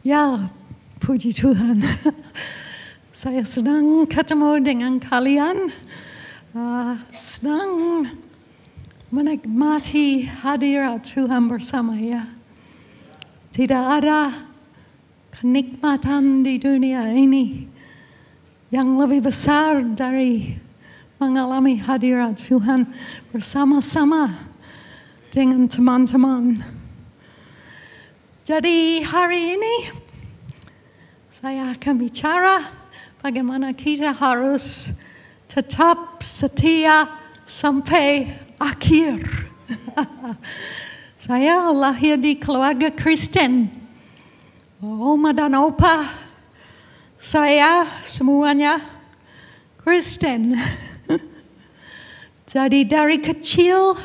Ya, puji Tuhan. Saya senang ketemu dengan kalian. Senang menikmati hadirat Tuhan bersama ya. Tidak ada kenikmatan di dunia ini yang lebih besar dari mengalami hadirat Tuhan bersama-sama dengan teman-teman. Jadi hari ini saya akan bicara bagaimana kita harus tetap setia sampai akhir. Saya lahir di keluarga Kristen. Oma dan opa saya semuanya Kristen. Jadi dari kecil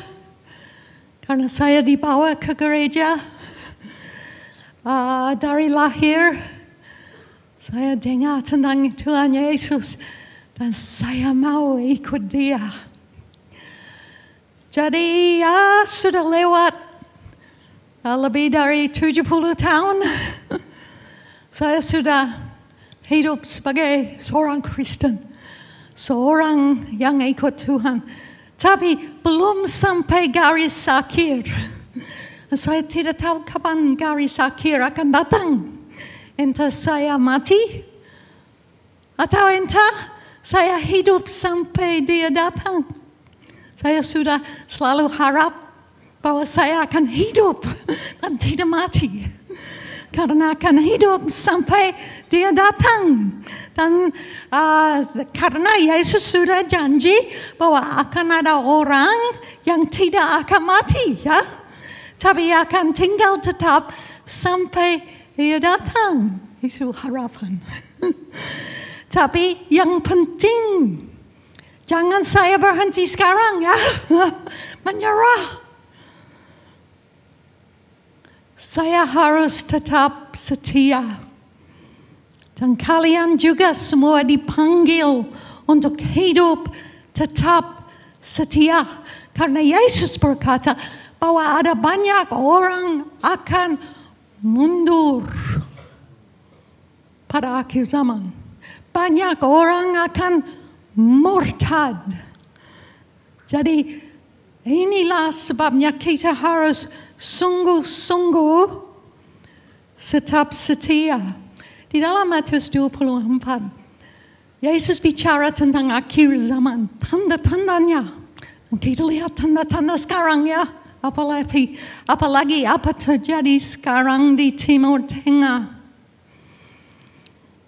karena saya dibawa ke gereja. Dari lahir saya dengar tentang Tuhan Yesus dan saya mau ikut dia. Jadi ya sudah lewat lebih dari 70 tahun. Saya sudah hidup sebagai seorang Kristen, seorang yang ikut Tuhan. Tapi belum sampai garis akhir. Saya tidak tahu kapan garis akhir akan datang. Entah saya mati atau entah saya hidup sampai dia datang. Saya sudah selalu harap bahwa saya akan hidup dan tidak mati. Karena akan hidup sampai dia datang. Dan karena Yesus sudah janji bahwa akan ada orang yang tidak akan mati ya. Tapi akan tinggal tetap sampai dia datang. Itu harapan. Tapi yang penting, jangan saya berhenti sekarang ya. Menyerah. Saya harus tetap setia. Dan kalian juga semua dipanggil untuk hidup tetap setia. Karena Yesus berkata, bahwa ada banyak orang akan mundur pada akhir zaman. Banyak orang akan murtad. Jadi inilah sebabnya kita harus sungguh-sungguh tetap setia. Di dalam Matius 24, Yesus bicara tentang akhir zaman. Tanda-tandanya. Kita lihat tanda-tanda sekarang ya. Apalagi apa terjadi sekarang di Timur Tengah.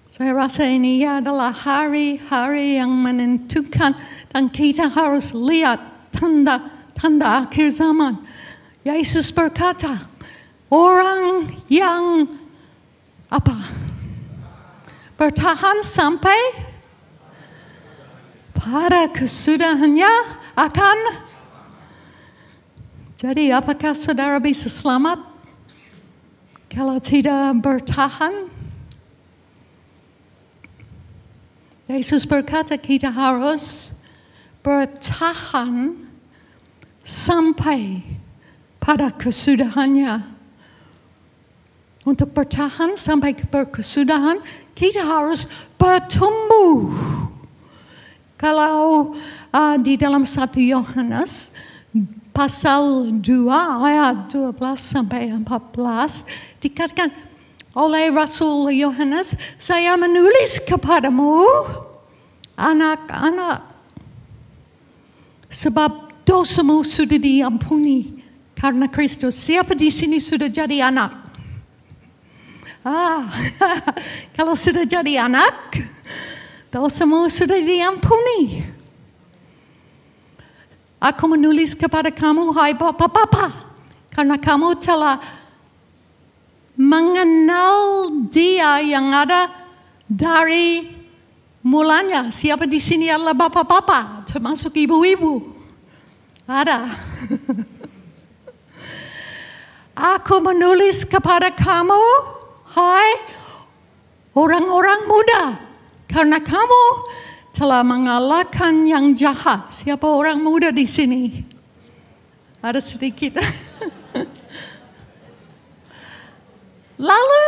Saya rasa ini adalah hari-hari yang menentukan dan kita harus lihat tanda-tanda akhir zaman. Yesus berkata, orang yang bertahan sampai pada kesudahannya akan. Jadi apakah saudara bisa selamat kalau tidak bertahan? Yesus berkata kita harus bertahan sampai pada kesudahannya. Untuk bertahan sampai kesudahan, kita harus bertumbuh. Kalau di dalam 1 Yohanes Pasal 2 ayat 12 sampai 14 dikatakan oleh Rasul Yohanes, saya menulis kepadamu anak-anak sebab dosamu sudah diampuni karena Kristus. Siapa di sini sudah jadi anak? Kalau sudah jadi anak, dosamu sudah diampuni. Aku menulis kepada kamu, hai Bapa-Bapa, karena kamu telah mengenal Dia yang ada dari mulanya. Siapa di sini adalah Bapa-Bapa, termasuk ibu-ibu? Ada. Aku menulis kepada kamu, hai orang-orang muda, karena kamu telah mengalahkan yang jahat. Siapa orang muda di sini? Ada sedikit. Lalu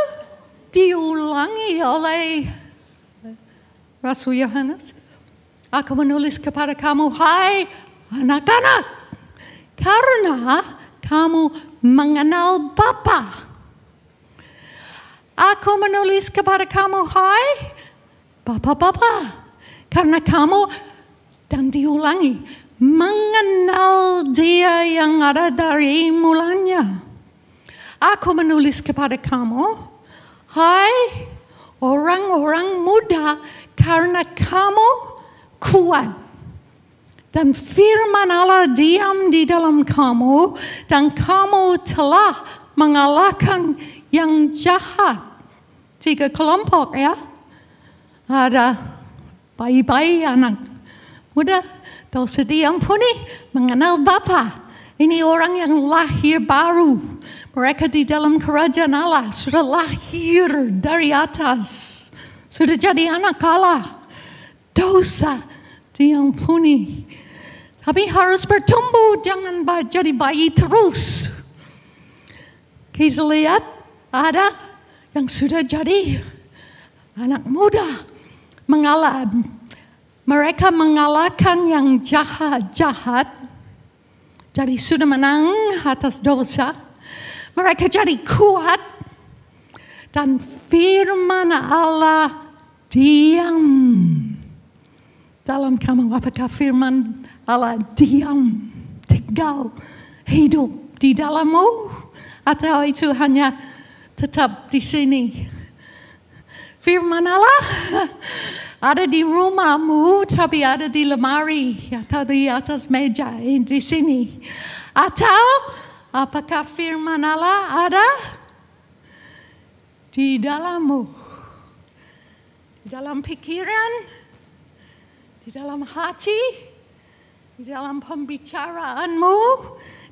diulangi oleh Rasul Yohanes. Aku menulis kepada kamu, hai anak-anak, karena kamu mengenal Bapa. Aku menulis kepada kamu, hai Bapa-bapa, karena kamu, dan diulangi, mengenal Dia yang ada dari mulanya. Aku menulis kepada kamu, hai orang-orang muda, karena kamu kuat. Dan firman Allah diam di dalam kamu, dan kamu telah mengalahkan yang jahat. 3 kelompok ya. Ada bayi-bayi anak muda, dosa diampuni, mengenal Bapa. Ini orang yang lahir baru. Mereka di dalam kerajaan Allah sudah lahir dari atas. Sudah jadi anak Allah. Dosa diampuni. Tapi harus bertumbuh, jangan jadi bayi terus. Kita lihat ada yang sudah jadi anak muda. Mereka mengalahkan yang jahat-jahat. Jadi sudah menang atas dosa. Mereka jadi kuat. Dan firman Allah diam dalam kamu. Apakah firman Allah diam, tinggal, hidup di dalammu? Atau itu hanya tetap di sini? Firman Allah ada di rumahmu, tapi ada di lemari atau di atas meja di sini. Atau apakah firman Allah ada di dalammu? Di dalam pikiran, di dalam hati, di dalam pembicaraanmu,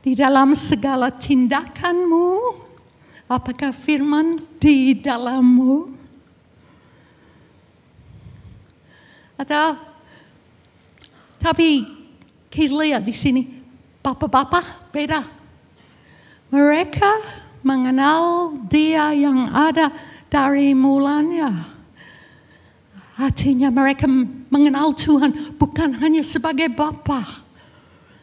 di dalam segala tindakanmu. Apakah firman di dalammu? Atau, tapi kita lihat di sini, Bapak-bapak beda. Mereka mengenal Dia yang ada dari mulanya. Artinya mereka mengenal Tuhan bukan hanya sebagai Bapa.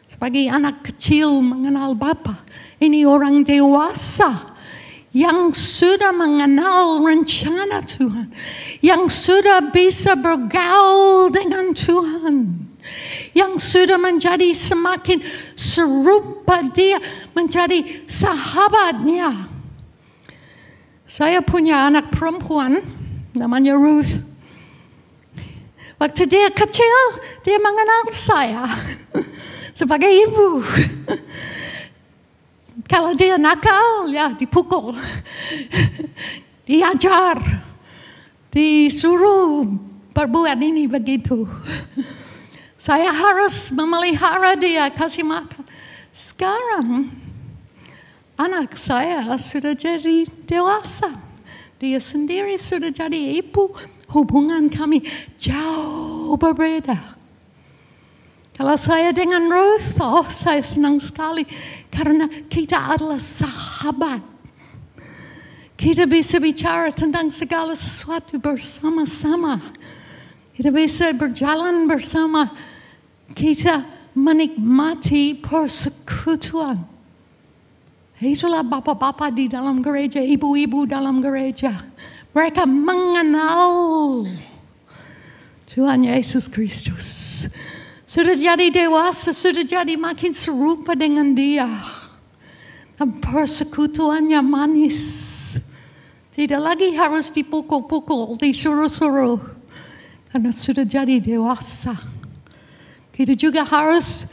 Sebagai anak kecil mengenal Bapa. Ini orang dewasa yang sudah mengenal rencana Tuhan, yang sudah bisa bergaul dengan Tuhan, yang sudah menjadi semakin serupa Dia, menjadi sahabatnya. Saya punya anak perempuan, namanya Ruth. Waktu dia kecil, dia mengenal saya sebagai ibu. Kalau dia nakal, ya dipukul, diajar, disuruh berbuat ini begitu. Saya harus memelihara dia, kasih makan. Sekarang, anak saya sudah jadi dewasa. Dia sendiri sudah jadi ibu. Hubungan kami jauh berbeda. Kalau saya dengan Ruth, saya senang sekali. Karena kita adalah sahabat. Kita bisa bicara tentang segala sesuatu bersama-sama. Kita bisa berjalan bersama. Kita menikmati persekutuan. Itulah bapak-bapak di dalam gereja, ibu-ibu dalam gereja. Mereka mengenal Tuhan Yesus Kristus. Sudah jadi dewasa, sudah jadi makin serupa dengan Dia. Dan persekutuannya manis. Tidak lagi harus dipukul-pukul, disuruh-suruh. Karena sudah jadi dewasa. Kita juga harus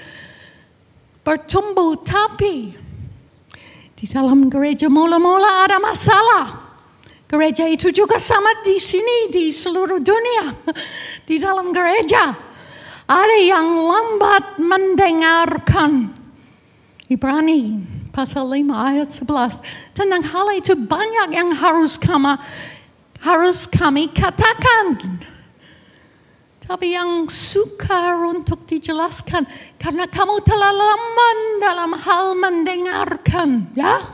bertumbuh, tapi di dalam gereja mula-mula ada masalah. Gereja itu juga sama di sini, di seluruh dunia. Di dalam gereja. Ada yang lambat mendengarkan. Ibrani pasal 5 ayat 11. Tentang hal itu banyak yang harus kami katakan. Tapi yang sukar untuk dijelaskan. Karena kamu telah lama dalam hal mendengarkan. Ya?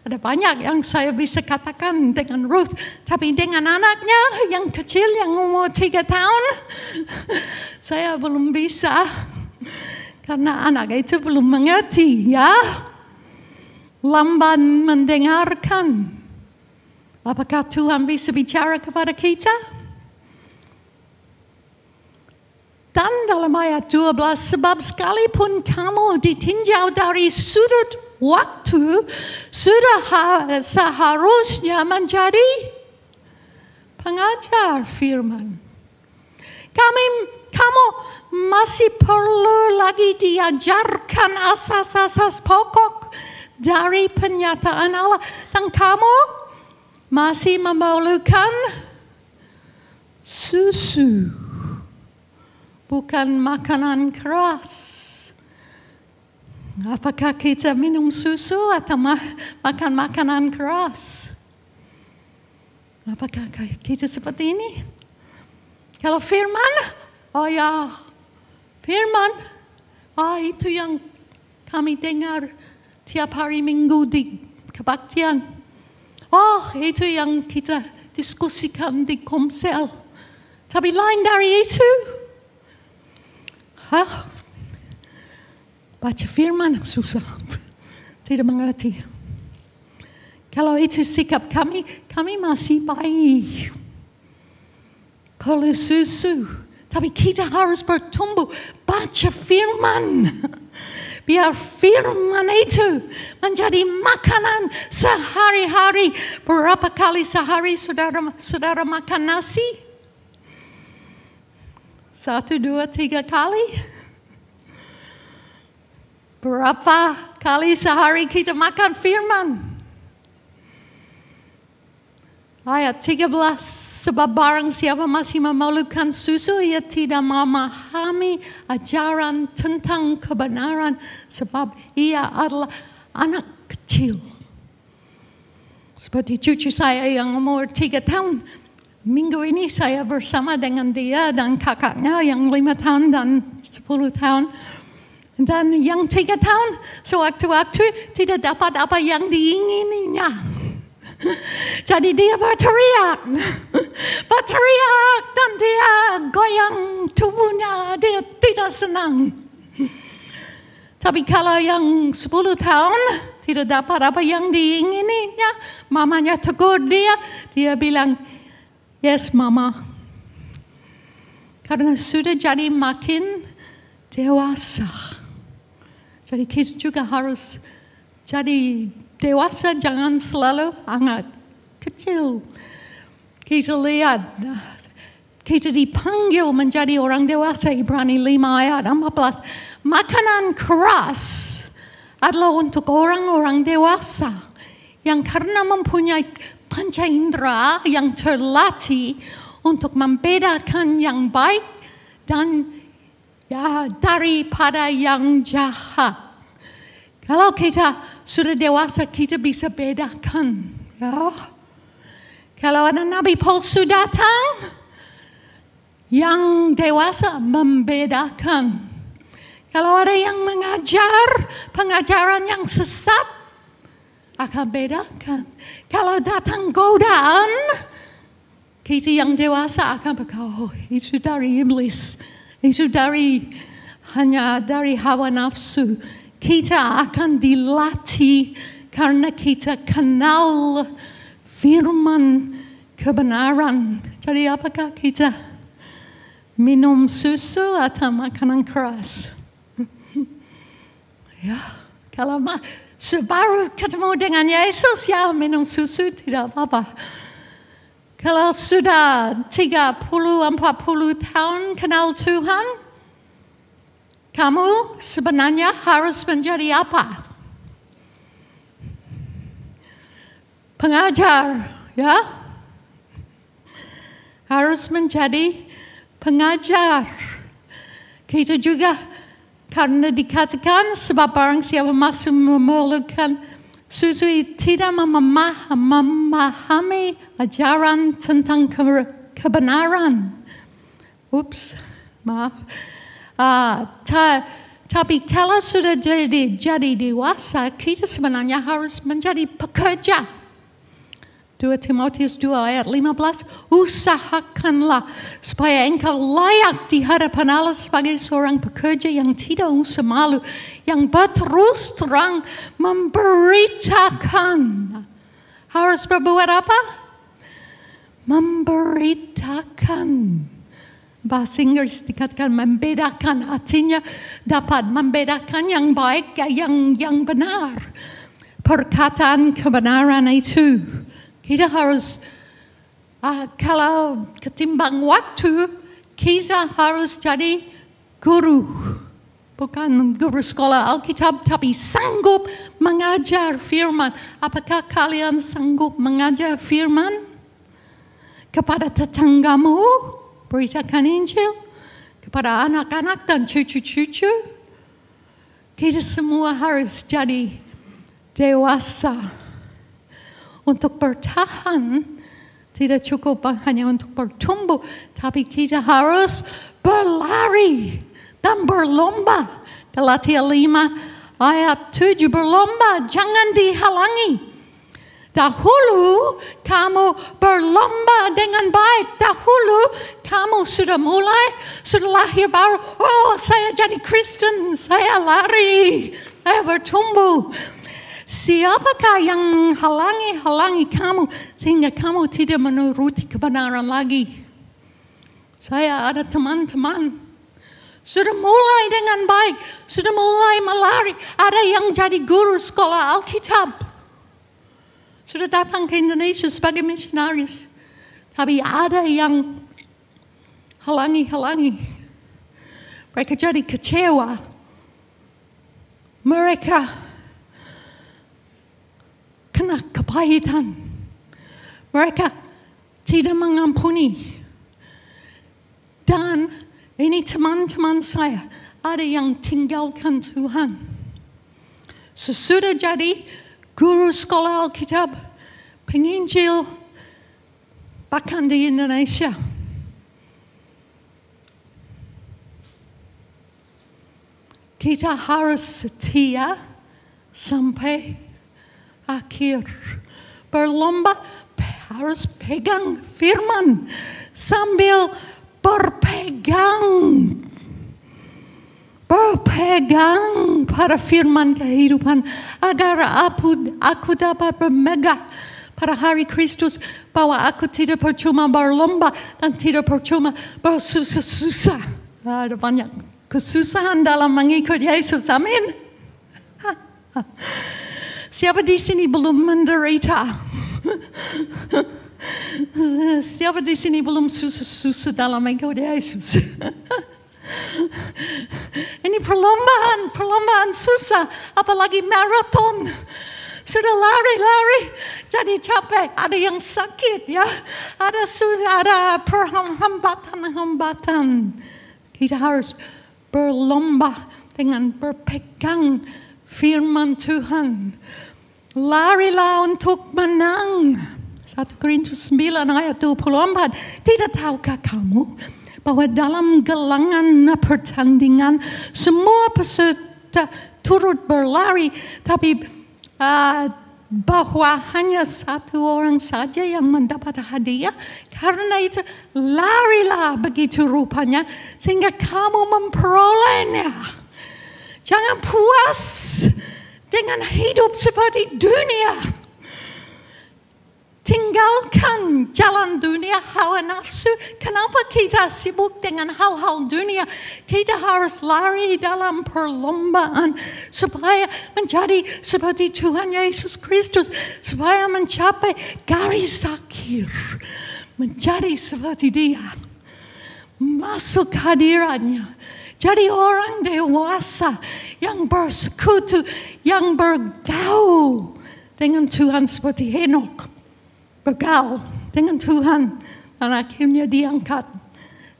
Ada banyak yang saya bisa katakan dengan Ruth. Tapi dengan anaknya yang kecil yang umur 3 tahun, saya belum bisa. Karena anak itu belum mengerti, ya. Lamban mendengarkan. Apakah Tuhan bisa bicara kepada kita? Dan dalam ayat 12, sebab sekalipun kamu ditinjau dari sudut waktu, sudah seharusnya menjadi pengajar firman. Kamu masih perlu lagi diajarkan asas-asas pokok dari penyataan Allah. Dan kamu masih memerlukan susu, bukan makanan keras. Apakah kita minum susu atau makan makanan keras? Apakah kita seperti ini? Kalau firman, oh ya, firman, itu yang kami dengar tiap hari Minggu di kebaktian. Itu yang kita diskusikan di Komsel. Tapi lain dari itu, baca firman susah, tidak mengerti. Kalau itu sikap kami masih bayi. Perlu susu. Tapi kita harus bertumbuh, baca firman. Biar firman itu menjadi makanan sehari-hari. Berapa kali sehari saudara makan nasi? 1, 2, 3 kali? Berapa kali sehari kita makan firman? Ayat 13, sebab barang siapa masih memerlukan susu, ia tidak memahami ajaran tentang kebenaran, sebab ia adalah anak kecil. Seperti cucu saya yang umur 3 tahun. Minggu ini saya bersama dengan dia dan kakaknya yang 5 tahun dan 10 tahun. Dan yang 3 tahun, sewaktu-waktu tidak dapat apa yang diingininya. Jadi dia berteriak dan dia goyang tubuhnya, dia tidak senang. Tapi kalau yang 10 tahun tidak dapat apa yang diingininya, mamanya tegur dia bilang, yes mama. Karena sudah jadi makin dewasa. Jadi kita juga harus jadi dewasa, jangan selalu anak kecil. Kita lihat, kita dipanggil menjadi orang dewasa, Ibrani 5 ayat 14. Makanan keras adalah untuk orang-orang dewasa yang karena mempunyai panca indera yang terlatih untuk membedakan yang baik dan daripada yang jahat. Kalau kita sudah dewasa, kita bisa bedakan. Ya. Kalau ada Nabi palsu datang, yang dewasa membedakan. Kalau ada yang mengajar pengajaran yang sesat, akan bedakan. Kalau datang godaan, kita yang dewasa akan berkata, itu dari iblis. Itu hanya dari hawa nafsu. Kita akan dilatih karena kita kenal firman kebenaran. Jadi apakah kita minum susu atau makanan keras? Ya, kalau baru ketemu dengan Yesus, ya minum susu tidak apa-apa. Kalau sudah 30-40 tahun kenal Tuhan, kamu sebenarnya harus menjadi apa? Pengajar, ya? Harus menjadi pengajar. Kita juga karena dikatakan sebab barang siapa masih memerlukan susu tidak memahami ajaran tentang kebenaran. Maaf. Tapi kalau sudah jadi dewasa, kita sebenarnya harus menjadi pekerja. 2 Timotius 2 ayat 15, usahakanlah supaya engkau layak di hadapan Allah sebagai seorang pekerja yang tidak usah malu, yang berterus terang memberitakan. Harus berbuat apa? Memberitakan. Bahasa Inggris dikatakan membedakan, artinya dapat membedakan yang baik yang benar. Perkataan kebenaran itu. Kita harus, kalau ketimbang waktu, kita harus jadi guru. Bukan guru sekolah Alkitab, tapi sanggup mengajar firman. Apakah kalian sanggup mengajar firman? Kepada tetanggamu, beritakan Injil. Kepada anak-anak dan cucu-cucu. Kita semua harus jadi dewasa. Untuk bertahan, tidak cukup hanya untuk bertumbuh, tapi kita harus berlari dan berlomba. Galatia 5 ayat 7, berlomba, jangan dihalangi. Dahulu kamu berlomba dengan baik. Dahulu kamu sudah mulai, sudah lahir baru. Oh, saya jadi Kristen, saya lari, saya bertumbuh. Siapakah yang halangi kamu sehingga kamu tidak menuruti kebenaran lagi? Saya ada teman-teman sudah mulai dengan baik, sudah mulai melari. Ada yang jadi guru sekolah Alkitab, sudah datang ke Indonesia sebagai misionaris. Tapi ada yang halangi. Mereka jadi kecewa. Mereka kena kepahitan. Mereka tidak mengampuni. Dan ini teman-teman saya, ada yang tinggalkan Tuhan. Sesudah jadi guru sekolah Alkitab, penginjil, bahkan di Indonesia. Kita harus setia sampai akhir. Berlomba harus pegang firman sambil berpegang pada firman kehidupan agar aku dapat bermegah pada hari Kristus bahwa aku tidak percuma berlomba dan tidak percuma bersusah-susah. Ada banyak kesusahan dalam mengikut Yesus. Amin. Siapa di sini belum menderita? Siapa di sini belum susah-susah dalam mengikut Yesus? Ini perlombaan susah, apalagi maraton. Sudah lari, jadi capek. Ada yang sakit, ya. Ada hambatan. Kita harus berlomba dengan berpegang firman Tuhan. Larilah untuk menang. 1 Korintus 9 ayat 24. Tidak tahukah kamu bahwa dalam gelangan pertandingan semua peserta turut berlari, tapi bahwa hanya satu orang saja yang mendapat hadiah? Karena itu larilah begitu rupanya sehingga kamu memperolehnya. Jangan puas dengan hidup seperti dunia. Tinggalkan jalan dunia, hawa nafsu. Kenapa kita sibuk dengan hal-hal dunia? Kita harus lari dalam perlombaan supaya menjadi seperti Tuhan Yesus Kristus, supaya mencapai garis akhir, menjadi seperti Dia, masuk hadirannya. Jadi orang dewasa yang bersekutu, yang bergaul dengan Tuhan seperti Henok. Bergaul dengan Tuhan dan akhirnya diangkat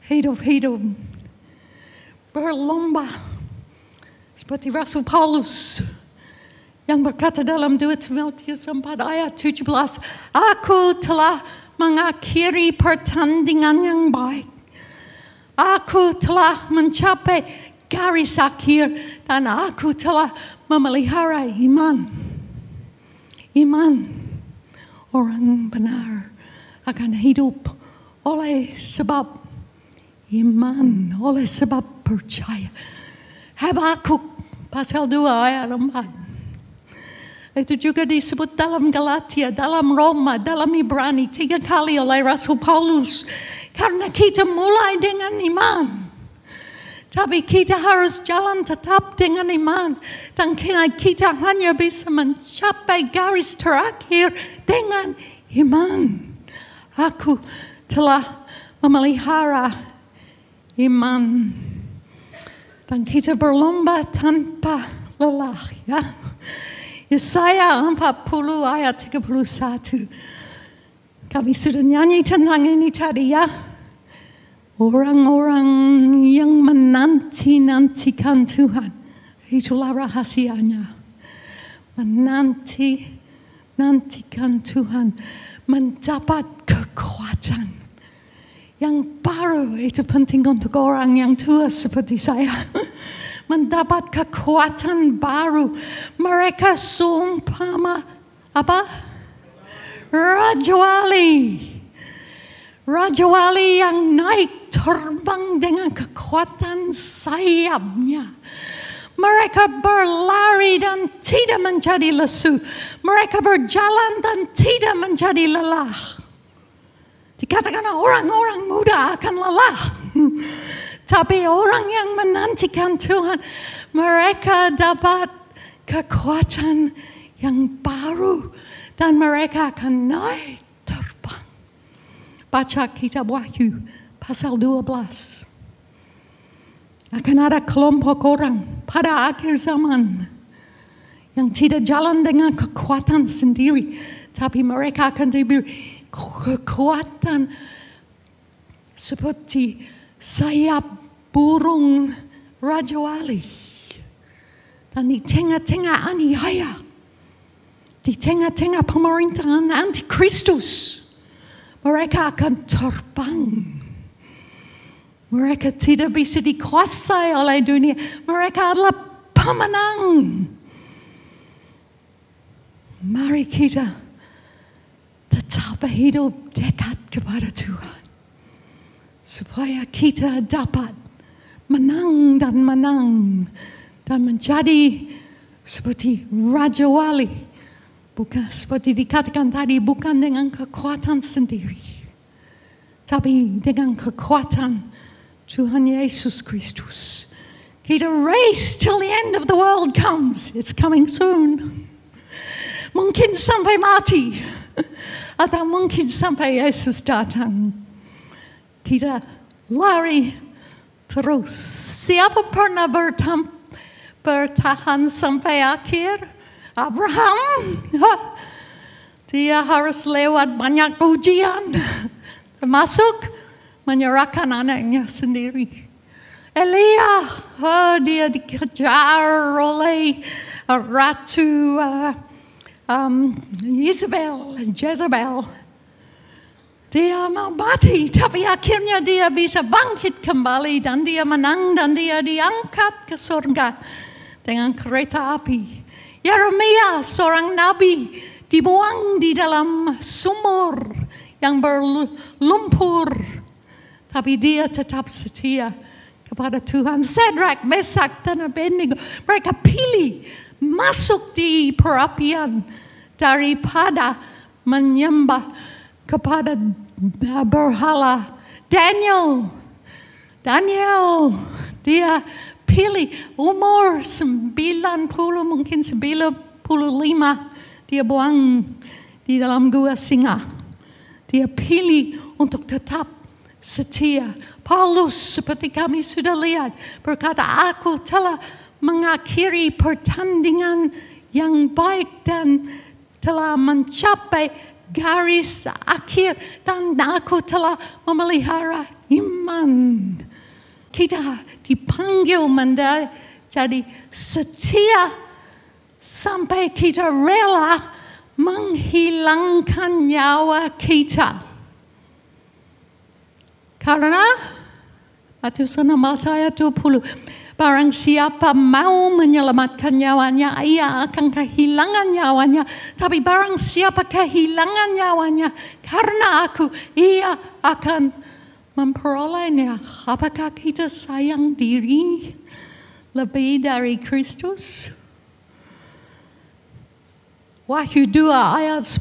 hidup. Berlomba seperti Rasul Paulus yang berkata dalam 2 Timotius 4 ayat 17, aku telah mengakhiri pertandingan yang baik. Aku telah mencapai garis akhir dan aku telah memelihara iman. Iman orang benar akan hidup oleh sebab iman, oleh sebab percaya. Habakuk pasal 2 ayat 4. Itu juga disebut dalam Galatia, dalam Roma, dalam Ibrani 3 kali oleh Rasul Paulus. Karena kita mulai dengan iman. Tapi kita harus jalan tetap dengan iman. Dan kita hanya bisa mencapai garis terakhir dengan iman. Aku telah memelihara iman. Dan kita berlomba tanpa lelah, ya. Yesaya 40 ayat 31. Kami sudah nyanyi tentang ini tadi, ya. Orang-orang yang menanti-nantikan Tuhan, itulah rahasianya. Menanti-nantikan Tuhan, mendapat kekuatan yang baru. Itu penting untuk orang yang tua seperti saya. Mendapat kekuatan baru. Mereka seumpama apa? Raja Wali yang naik terbang dengan kekuatan sayapnya. Mereka berlari dan tidak menjadi lesu. Mereka berjalan dan tidak menjadi lelah. Dikatakan orang-orang muda akan lelah. Tapi orang yang menantikan Tuhan, mereka dapat kekuatan yang baru. Dan mereka akan naik terbang. Baca kitab Wahyu pasal 12. Akan ada kelompok orang pada akhir zaman yang tidak jalan dengan kekuatan sendiri. Tapi mereka akan diberi kekuatan seperti sayap burung Raja Wali. Dan di tengah-tengah aniaya, di tengah-tengah pemerintahan antikristus, mereka akan terbang. Mereka tidak bisa dikuasai oleh dunia. Mereka adalah pemenang. Mari kita tetap hidup dekat kepada Tuhan. Supaya kita dapat menang dan menjadi seperti Raja Wali. Bukan seperti dikatakan tadi, bukan dengan kekuatan sendiri. Tapi dengan kekuatan Tuhan Yesus Kristus. Kita race till the end of the world comes. It's coming soon. Mungkin sampai mati. Atau mungkin sampai Yesus datang. Kita lari terus. Siapa pernah bertahan sampai akhir? Abraham. Dia harus lewat banyak ujian. Termasuk menyerahkan anaknya sendiri. Elia, dia dikejar oleh Ratu Jezebel. Dia mau mati, tapi akhirnya dia bisa bangkit kembali dan dia menang dan dia diangkat ke surga dengan kereta api. Yeremia, seorang nabi, dibuang di dalam sumur yang berlumpur. Tapi dia tetap setia kepada Tuhan. Sadrak, Mesak, dan Abednego, mereka pilih masuk di perapian daripada menyembah kepada berhala. Daniel, dia pilih umur 90, mungkin 95. Dia buang di dalam gua singa. Dia pilih untuk tetap setia. Paulus seperti kami sudah lihat berkata, aku telah mengakhiri pertandingan yang baik dan telah mencapai garis akhir dan aku telah memelihara iman. Kita dipanggil menjadi setia sampai kita rela menghilangkan nyawa kita. Karena Matius 6 ayat 20, Barang siapa mau menyelamatkan nyawanya, ia akan kehilangan nyawanya. Tapi barang siapa kehilangan nyawanya karena aku, ia akan memperolehnya. Apakah kita sayang diri lebih dari Kristus? Wahyu 2 ayat 10,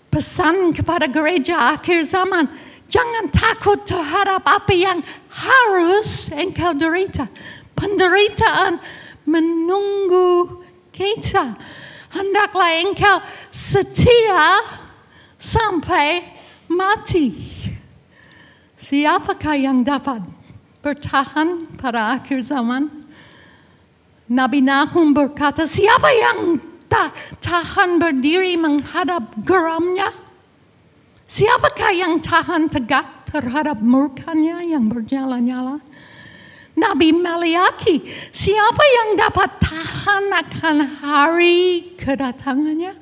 pesan kepada gereja akhir zaman. Jangan takut terhadap apa yang harus engkau derita. Penderitaan menunggu kita. Hendaklah engkau setia sampai mati. Siapakah yang dapat bertahan pada akhir zaman? Nabi Nahum berkata, siapa yang tahan berdiri menghadap geramnya? Siapakah yang tahan tegak terhadap murkanya yang bernyala-nyala? Nabi Maliaki, siapa yang dapat tahan akan hari kedatangannya?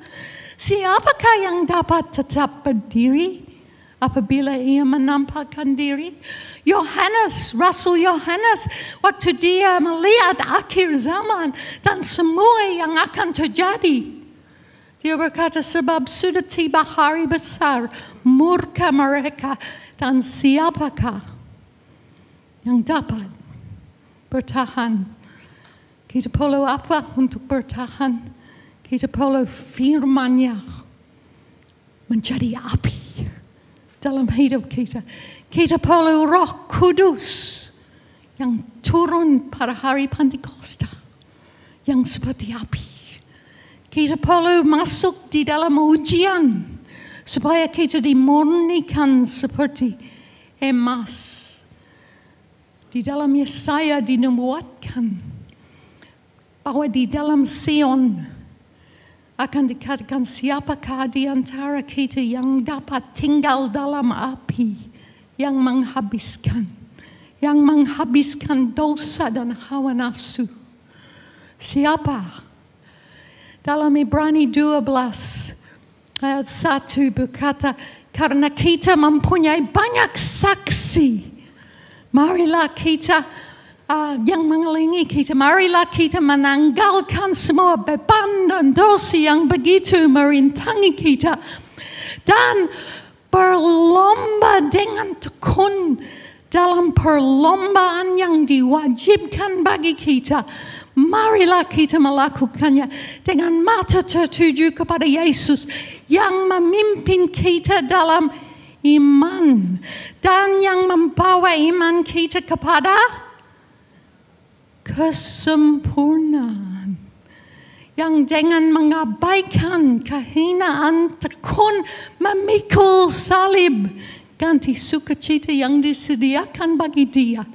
Siapakah yang dapat tetap berdiri apabila ia menampakkan diri? Yohanes, Rasul Yohanes, waktu dia melihat akhir zaman dan semua yang akan terjadi, dia berkata, sebab sudah tiba hari besar, murka mereka, dan siapakah yang dapat bertahan? Kita perlu apa untuk bertahan? Kita perlu firman-Nya menjadi api dalam hidup kita. Kita perlu Roh Kudus yang turun pada hari Pentakosta yang seperti api. Kita perlu masuk di dalam ujian supaya kita dimurnikan seperti emas. Di dalam Yesaya dinubuatkan bahwa di dalam Sion akan dikatakan, siapakah di antara kita yang dapat tinggal dalam api yang menghabiskan dosa dan hawa nafsu? Siapa? Dalam Ibrani 12 ayat 1 berkata, karena kita mempunyai banyak saksi, marilah kita yang mengelilingi kita, marilah kita menanggalkan semua beban dan dosa yang begitu merintangi kita, dan berlomba dengan tekun dalam perlombaan yang diwajibkan bagi kita. Marilah kita melakukannya dengan mata tertuju kepada Yesus yang memimpin kita dalam iman dan yang membawa iman kita kepada kesempurnaan. Yang dengan mengabaikan kehinaan tekun memikul salib, ganti sukacita yang disediakan bagi Dia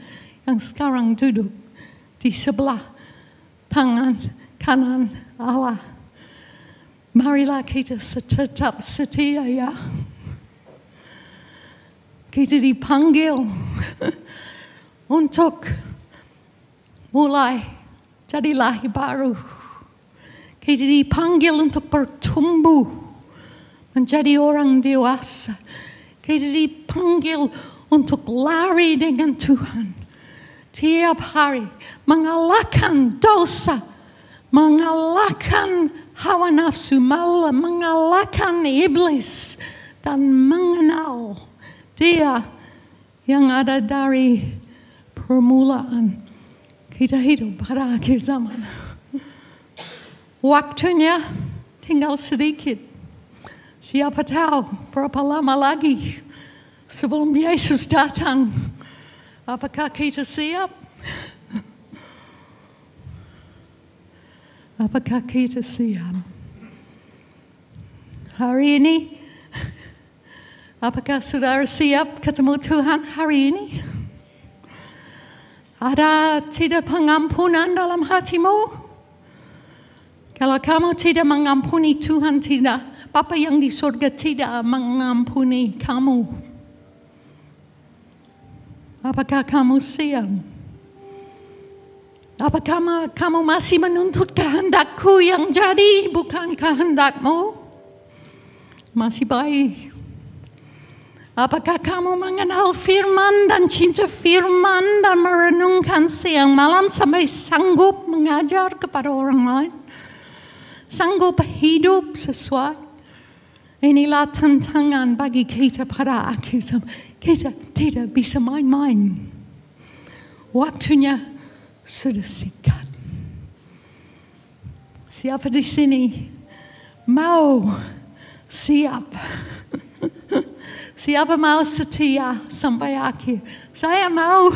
yang sekarang duduk di sebelah tangan kanan Allah. Marilah kita tetap setia, ya. Kita dipanggil untuk mulai jadi lahir baru. Kita dipanggil untuk bertumbuh menjadi orang dewasa. Kita dipanggil untuk lari dengan Tuhan tiap hari, mengalahkan dosa, mengalahkan hawa nafsu, mengalahkan iblis, dan mengenal Dia yang ada dari permulaan kita hidup pada akhir zaman. Waktunya tinggal sedikit. Siapa tahu berapa lama lagi sebelum Yesus datang. Apakah kita siap? Apakah kita siap? Hari ini, apakah saudara siap ketemu Tuhan hari ini? Ada tidak pengampunan dalam hatimu? Kalau kamu tidak mengampuni, Tuhan tidak, Bapa yang di surga tidak mengampuni kamu. Apakah kamu siap? Apakah kamu masih menuntut kehendakku yang jadi bukan kehendakmu? Masih baik. Apakah kamu mengenal firman dan cinta firman dan merenungkan siang malam sampai sanggup mengajar kepada orang lain? Sanggup hidup sesuai? Inilah tantangan bagi kita pada akhir zaman. Kita tidak bisa main-main. Waktunya sudah singkat. Siapa di sini mau siap? Siapa mau setia sampai akhir? Saya mau.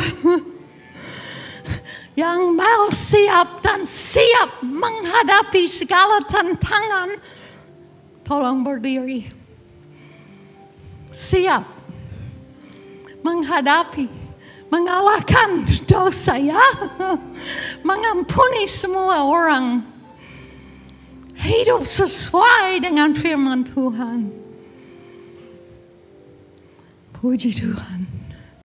Yang mau siap dan siap menghadapi segala tantangan, tolong berdiri. Siap menghadapi, mengalahkan dosa ya. Mengampuni semua orang. Hidup sesuai dengan firman Tuhan. Puji Tuhan.